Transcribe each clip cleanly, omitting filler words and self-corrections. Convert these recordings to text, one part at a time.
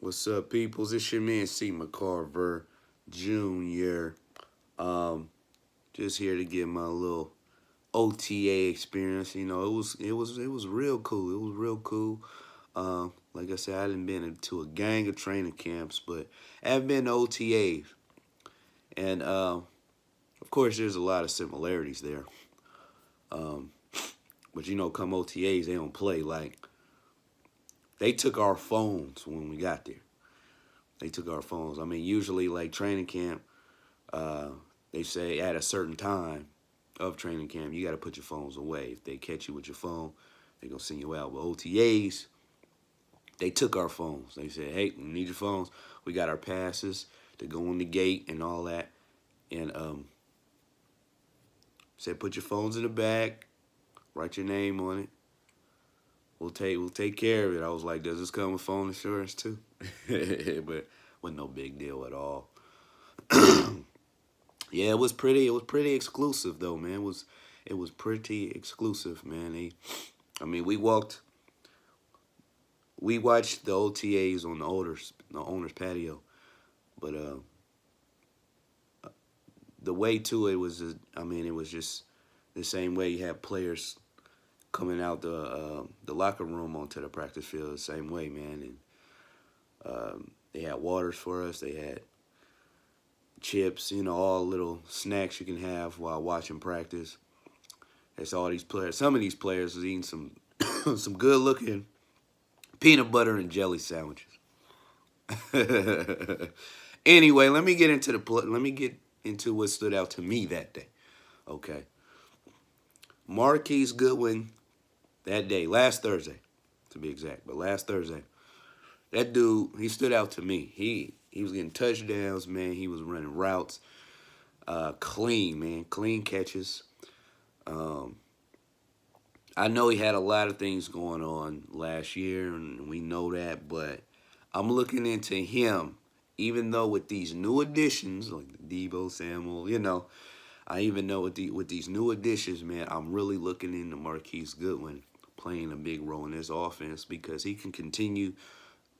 What's up, peoples? It's your man CMcCarverJr. Um, just here to get my little OTA experience. It was real cool. It was real cool. Like I said, I hadn't been to a gang of training camps, but I've been to OTAs, and of course, there's a lot of similarities there. Um, but come OTAs, they don't play like they took our phones when we got there. They took our phones. I mean, usually like training camp. Uh, they say at a certain time of training camp, you got to put your phones away. If they catch you with your phone, they're going to send you out. But OTAs, they took our phones. They said, hey, we need your phones. We got our passes to go in the gate and all that. And said, put your phones in the bag, write your name on it. We'll take care of it. I was like, does this come with phone insurance too? But wasn't no big deal at all. Yeah, it was pretty exclusive though, man. It was pretty exclusive, man. I mean, we watched the OTAs on the owner's patio, but the way to it was, I mean, it was just the same way you have players coming out the locker room onto the practice field, the same way, man. And they had waters for us. They had chips, all little snacks you can have while watching practice. That's all these players. Some of these players was eating some some good looking peanut butter and jelly sandwiches. Anyway, let me get into what stood out to me that day. Okay, Marquise Goodwin that day, last Thursday, to be exact, but last Thursday, that dude he stood out to me. He was getting touchdowns, man. He was running routes, clean, man, clean catches. Um, I know he had a lot of things going on last year, and we know that, but I'm looking into him, even though with these new additions, like the Debo Samuel, I even know with these new additions, man, I'm really looking into Marquise Goodwin playing a big role in this offense because he can continue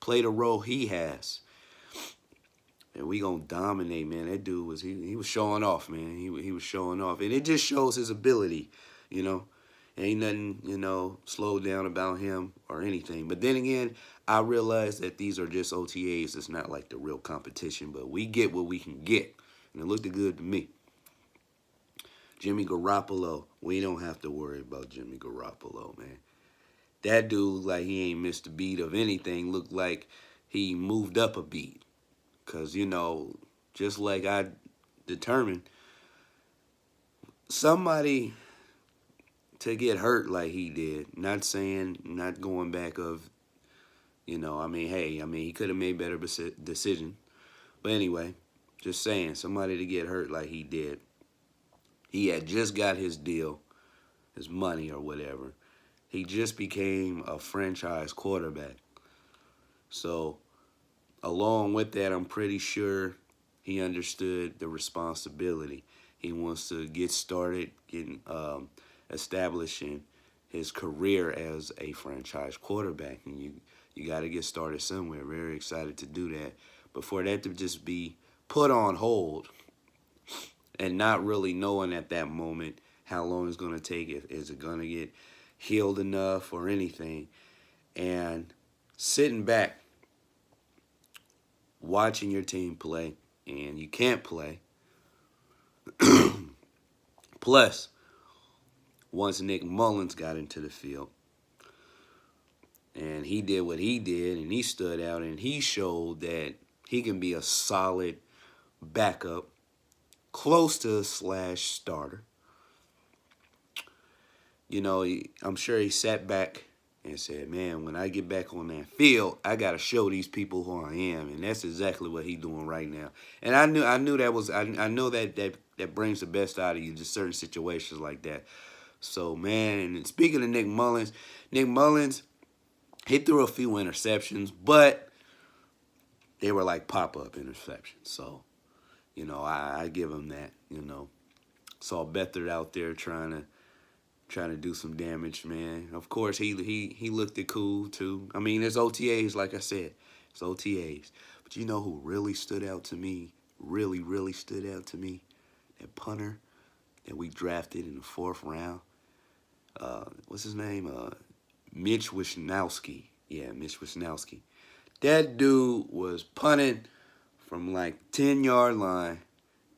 play the role he has. And we gonna dominate, man. That dude he was showing off, man. He was showing off, and it just shows his ability, you know. Ain't nothing, slowed down about him or anything. But then again, I realize that these are just OTAs. It's not like the real competition, but we get what we can get, and it looked good to me. Jimmy Garoppolo, we don't have to worry about Jimmy Garoppolo, man. That dude, like he ain't missed a beat of anything. Looked like he moved up a beat. Because, just like I determined, somebody to get hurt like he did, not going back of, I mean, hey, I mean, he could have made better decision. But anyway, just saying, somebody to get hurt like he did. He had just got his deal, his money or whatever. He just became a franchise quarterback. So, along with that, I'm pretty sure he understood the responsibility. He wants to get started, getting establishing his career as a franchise quarterback, and you got to get started somewhere. Very excited to do that. But for that to just be put on hold and not really knowing at that moment how long it's going to take, is it going to get healed enough or anything, and sitting back watching your team play and you can't play. Plus, once Nick Mullins got into the field and he did what he did and he stood out and he showed that he can be a solid backup, close to / starter. I'm sure he sat back and said, man, when I get back on that field, I got to show these people who I am. And that's exactly what he's doing right now. And I knew that was, I know that brings the best out of you, just certain situations like that. So, man, and speaking of Nick Mullins, he threw a few interceptions, but they were like pop-up interceptions. So, I give him that, Saw Beathard out there trying to do some damage, man. Of course, he looked it cool too. I mean, there's OTAs, like I said. It's OTAs. But you know who really stood out to me? Really, really stood out to me? That punter that we drafted in the 4th round. What's his name? Mitch Wishnowsky. Yeah, Mitch Wishnowsky. That dude was punting from like 10-yard line.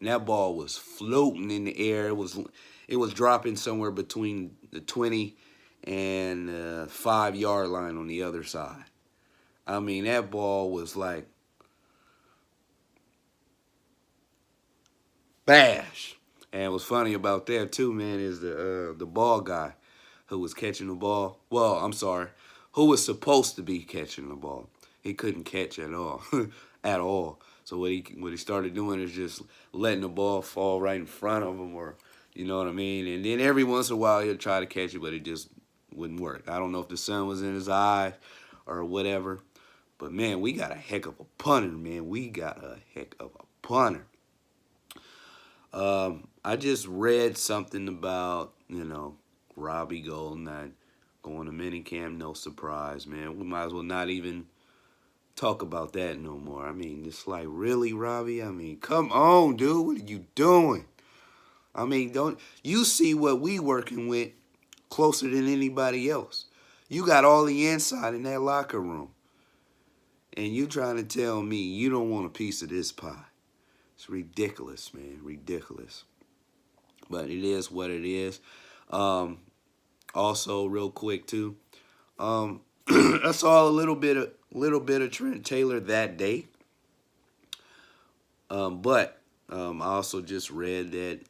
And that ball was floating in the air. It was dropping somewhere between the 20 and 5-yard line on the other side. I mean, that ball was like bash. And what's funny about that too, man, is the ball guy who was catching the ball. Well, I'm sorry, who was supposed to be catching the ball. He couldn't catch at all, at all. So what he started doing is just letting the ball fall right in front of him, or you know what I mean. And then every once in a while he'll try to catch it, but it just wouldn't work. I don't know if the sun was in his eye or whatever. But man, we got a heck of a punter, man. We got a heck of a punter. I just read something about, Robbie Gold not going to minicamp. No surprise, man. We might as well not even talk about that no more. I mean, it's like, really, Robbie? I mean, come on, dude. What are you doing? I mean, don't you see what we working with closer than anybody else? You got all the inside in that locker room. And you trying to tell me you don't want a piece of this pie. It's ridiculous, man. Ridiculous. But it is what it is. Also, real quick too, I saw a little bit of Trent Taylor that day. But I also just read that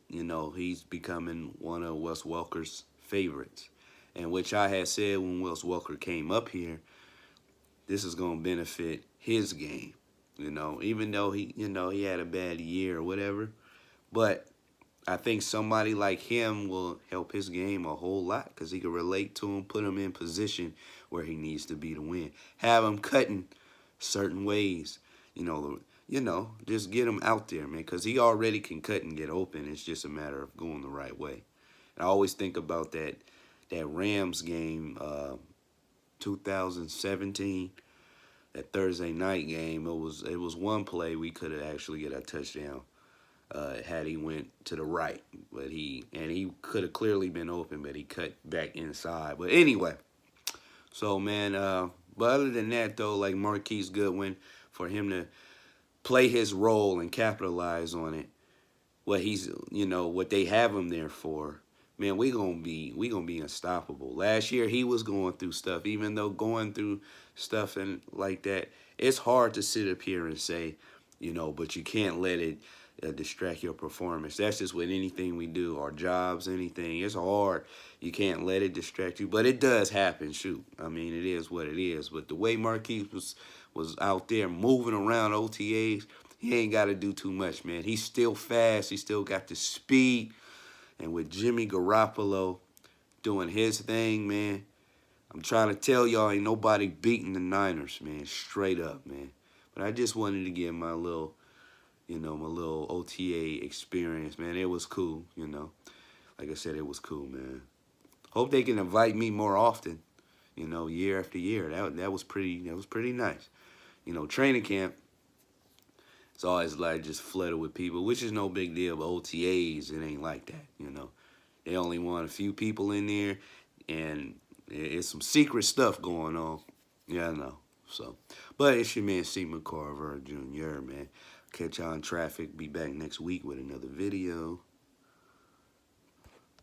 he's becoming one of Wes Welker's favorites, and which I had said when Wes Welker came up here, this is gonna benefit his game. Even though he had a bad year or whatever, but I think somebody like him will help his game a whole lot because he can relate to him, put him in position where he needs to be to win. Have him cutting certain ways, just get him out there, man, because he already can cut and get open. It's just a matter of going the right way. And I always think about that Rams game, 2017, that Thursday night game. It was one play we could have actually get a touchdown. Had he went to the right, but he could have clearly been open, but he cut back inside. But anyway, so man, but other than that though, like Marquise Goodwin, for him to play his role and capitalize on it, what they have him there for, man, we gonna be unstoppable. Last year he was going through stuff, even though going through stuff and like that, it's hard to sit up here and say, but you can't let it distract your performance. That's just with anything we do, our jobs, anything. It's hard. You can't let it distract you, but it does happen. Shoot, I mean, it is what it is. But the way Marquise was out there moving around OTAs, he ain't got to do too much, man. He's still fast. He still got the speed. And with Jimmy Garoppolo doing his thing, man, I'm trying to tell y'all, ain't nobody beating the Niners, man. Straight up, man. But I just wanted to give my little OTA experience, man. It was cool, Like I said, it was cool, man. Hope they can invite me more often, year after year. That was pretty nice. Training camp, it's always like just flooded with people, which is no big deal. But OTAs, it ain't like that, They only want a few people in there, and it's some secret stuff going on. Yeah, I know. So, but it's your man CMcCarverJr, man. Catch y'all in traffic. Be back next week with another video.